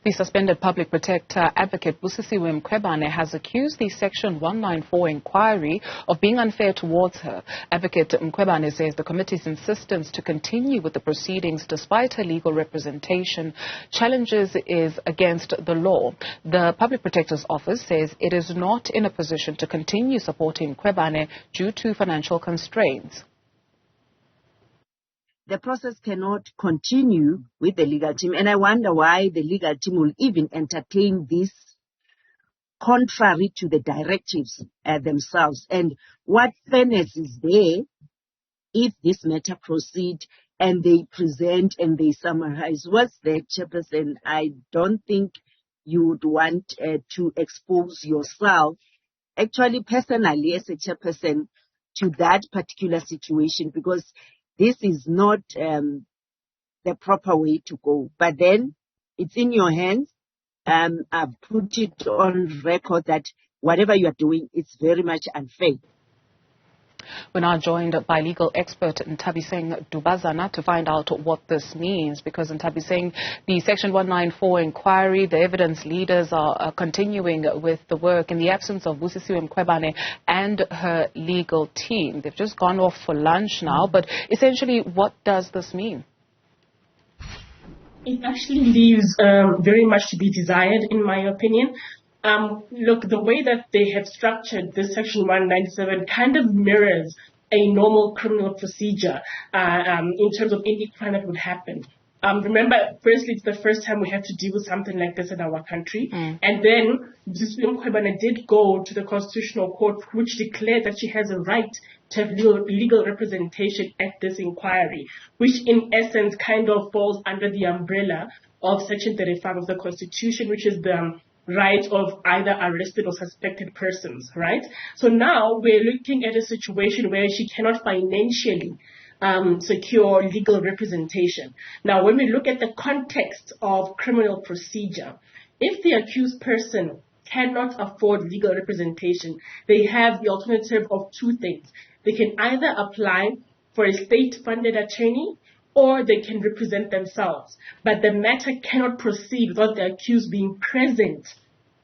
The suspended public protector advocate Busisiwe Mkhwebane has accused the Section 194 inquiry of being unfair towards her. Advocate Mkhwebane says the committee's insistence to continue with the proceedings despite her legal representation challenges is against the law. The public protector's office says it is not in a position to continue supporting Mkhwebane due to financial constraints. The process cannot continue with the legal team, and I wonder why the legal team will even entertain this contrary to the directives themselves. And what fairness is there if this matter proceed and they present and they summarize? What's the chairperson? I don't think you would want to expose yourself, actually personally as a chairperson, to that particular situation, because this is not the proper way to go. But then it's in your hands. I've put it on record that whatever you are doing, it's very much unfair. We're now joined by legal expert Nthabiseng Dubazana to find out what this means, because Nthabiseng, the Section 194 inquiry, the evidence leaders are continuing with the work in the absence of Busisiwe Mkhwebane and her legal team. They've just gone off for lunch now, but essentially what does this mean? It actually leaves very much to be desired, in my opinion. Look, the way that they have structured this Section 197 kind of mirrors a normal criminal procedure in terms of any crime that would happen. Remember, firstly, it's the first time we have to deal with something like this in our country. And then Busisiwe Mkhwebane did go to the Constitutional Court, which declared that she has a right to have legal representation at this inquiry, which in essence kind of falls under the umbrella of Section 35 of the Constitution, which is the right of either arrested or suspected persons, right? So now we're looking at a situation where she cannot financially secure legal representation. Now, when we look at the context of criminal procedure, if the accused person cannot afford legal representation, they have the alternative of two things. They can either apply for a state-funded attorney, or they can represent themselves. But the matter cannot proceed without the accused being present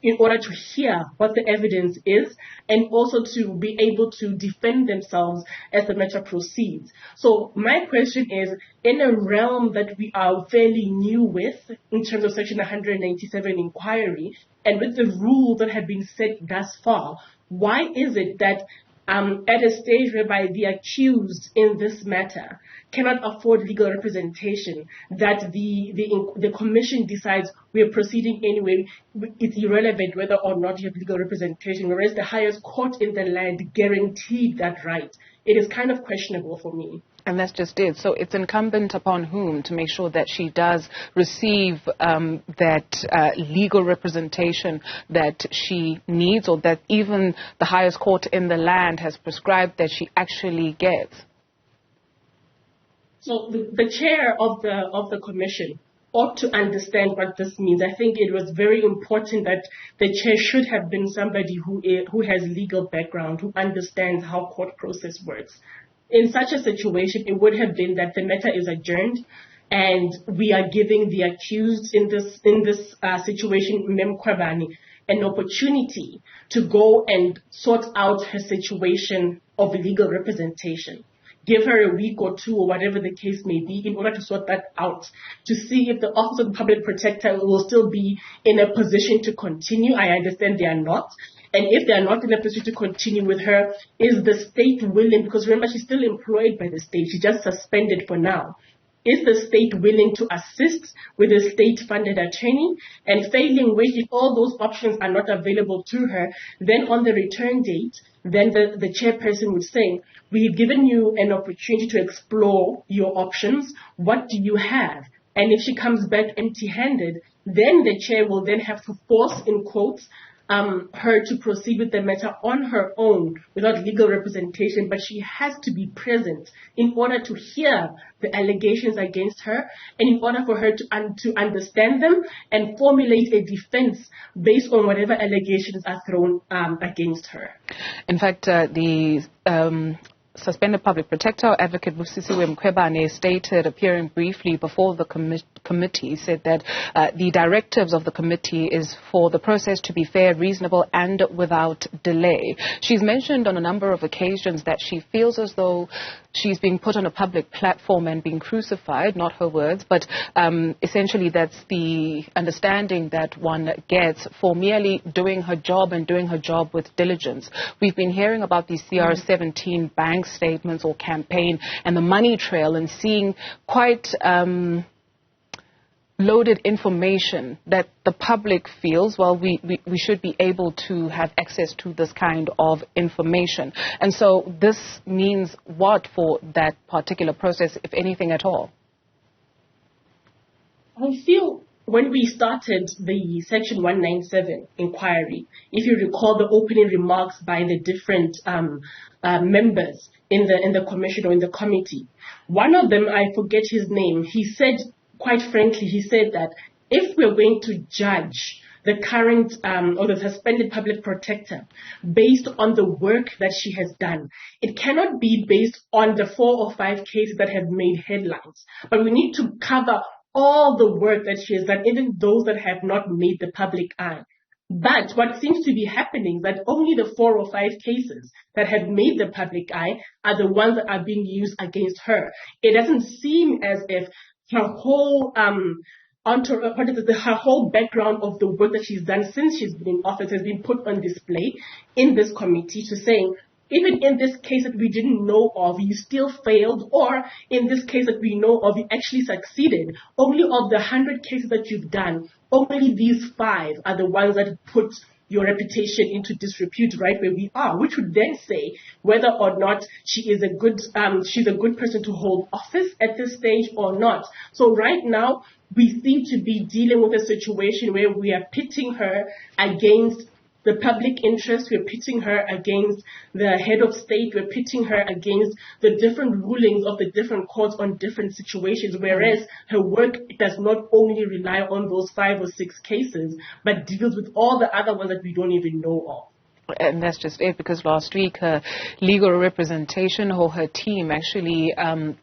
in order to hear what the evidence is and also to be able to defend themselves as the matter proceeds. So my question is, in a realm that we are fairly new with in terms of Section 197 inquiry and with the rules that have been set thus far, why is it that at a stage whereby the accused in this matter cannot afford legal representation, that the commission decides we are proceeding anyway, it's irrelevant whether or not you have legal representation, whereas the highest court in the land guaranteed that right? It is kind of questionable for me. And that's just it. So it's incumbent upon whom to make sure that she does receive that legal representation that she needs, or that even the highest court in the land has prescribed that she actually gets? So the chair of the commission ought to understand what this means. I think it was very important that the chair should have been somebody who has legal background, who understands how court process works. In such a situation, it would have been that the matter is adjourned and we are giving the accused in this situation, Mkhwebane, an opportunity to go and sort out her situation of legal representation. Give her a week or two or whatever the case may be in order to sort that out, to see if the Office of the Public Protector will still be in a position to continue. I understand they are not. And if they are not in a position to continue with her, is the state willing, because remember, she's still employed by the state, she's just suspended for now. Is the state willing to assist with a state-funded attorney? And failing which, if all those options are not available to her, then on the return date, then the chairperson would say, we've given you an opportunity to explore your options. What do you have? And if she comes back empty-handed, then the chair will then have to force, in quotes, her to proceed with the matter on her own without legal representation, but she has to be present in order to hear the allegations against her and in order for her to understand them and formulate a defense based on whatever allegations are thrown against her. In fact, the suspended public protector advocate Busisiwe Mkhwebane stated, appearing briefly before the committee, said that the directives of the committee is for the process to be fair, reasonable and without delay. She's mentioned on a number of occasions that she feels as though she's being put on a public platform and being crucified, not her words, but essentially that's the understanding that one gets for merely doing her job and doing her job with diligence. We've been hearing about the CR17 bank statements or campaign and the money trail and seeing quite loaded information that the public feels, well, we should be able to have access to this kind of information. And so this means what for that particular process, if anything at all? I feel when we started the Section 197 inquiry, if you recall the opening remarks by the different members in the commission or in the committee, one of them, I forget his name, he said, quite frankly, he said that if we're going to judge the current or the suspended public protector based on the work that she has done, it cannot be based on the 4 or 5 cases that have made headlines. But we need to cover all the work that she has done, even those that have not made the public eye. But what seems to be happening is that only the 4 or 5 cases that have made the public eye are the ones that are being used against her. It doesn't seem as if her whole her whole background of the work that she's done since she's been in office has been put on display in this committee to saying, even in this case that we didn't know of, you still failed, or in this case that we know of, you actually succeeded. Only of the 100 cases that you've done, only these 5 are the ones that put your reputation into disrepute right where we are, which would then say whether or not she's a good person to hold office at this stage or not. So right now, we seem to be dealing with a situation where we are pitting her against the public interest, we're pitting her against the head of state, we're pitting her against the different rulings of the different courts on different situations, whereas her work does not only rely on those 5 or 6 cases, but deals with all the other ones that we don't even know of. And that's just it, because last week her legal representation or her team actually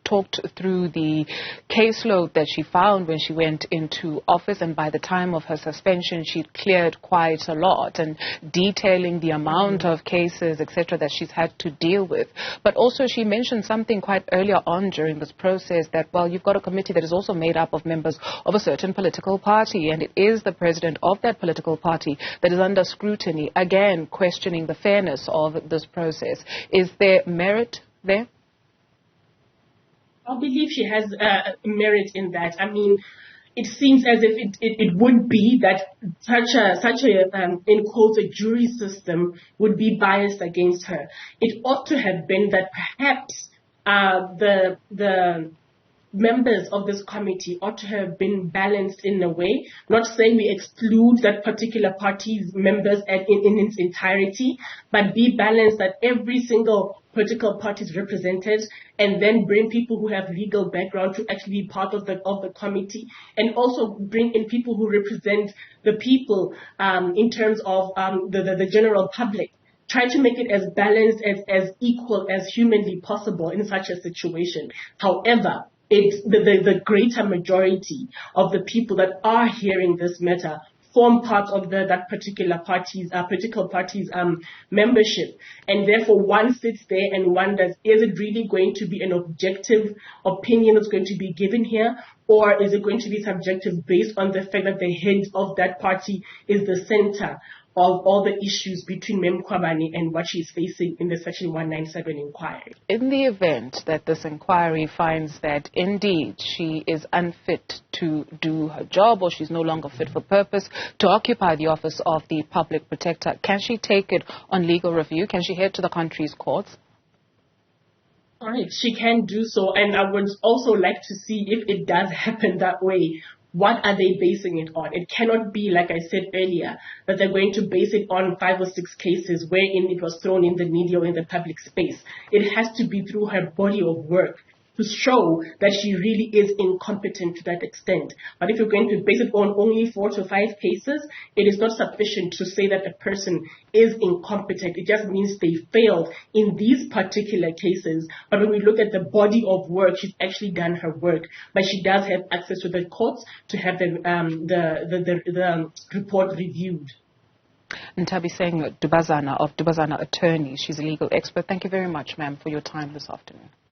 talked through the caseload that she found when she went into office, and by the time of her suspension she'd cleared quite a lot, and detailing the amount of cases, etc., that she's had to deal with. But also she mentioned something quite earlier on during this process that, well, you've got a committee that is also made up of members of a certain political party, and it is the president of that political party that is under scrutiny, again questioning the fairness of this process. Is there merit there? I believe she has merit in that. I mean, it seems as if it would be that such a in quotes, a jury system would be biased against her. It ought to have been that perhaps the members of this committee ought to have been balanced in a way, not saying we exclude that particular party's members in its entirety, but be balanced that every single political party is represented, and then bring people who have legal background to actually be part of the committee, and also bring in people who represent the people in terms of the general public. Try to make it as balanced, as equal as humanly possible in such a situation. However, it's the greater majority of the people that are hearing this matter form part of that particular party's political party's membership, and therefore one sits there and wonders: is it really going to be an objective opinion that's going to be given here, or is it going to be subjective based on the fact that the head of that party is the center of all the issues between Mkhwebane and what she's facing in the Section 197 inquiry? In the event that this inquiry finds that indeed she is unfit to do her job, or she's no longer fit for purpose to occupy the office of the public protector, can she take it on legal review? Can she head to the country's courts? All right, she can do so, and I would also like to see, if it does happen that way, what are they basing it on? It cannot be, like I said earlier, that they're going to base it on 5 or 6 cases wherein it was thrown in the media or in the public space. It has to be through her body of work to show that she really is incompetent to that extent. But if you're going to base it on only 4 to 5 cases, it is not sufficient to say that a person is incompetent. It just means they failed in these particular cases. But when we look at the body of work, she's actually done her work. But she does have access to the courts to have the report reviewed. Nthabiseng Dubazana of Dubazana Attorneys. She's a legal expert. Thank you very much, ma'am, for your time this afternoon.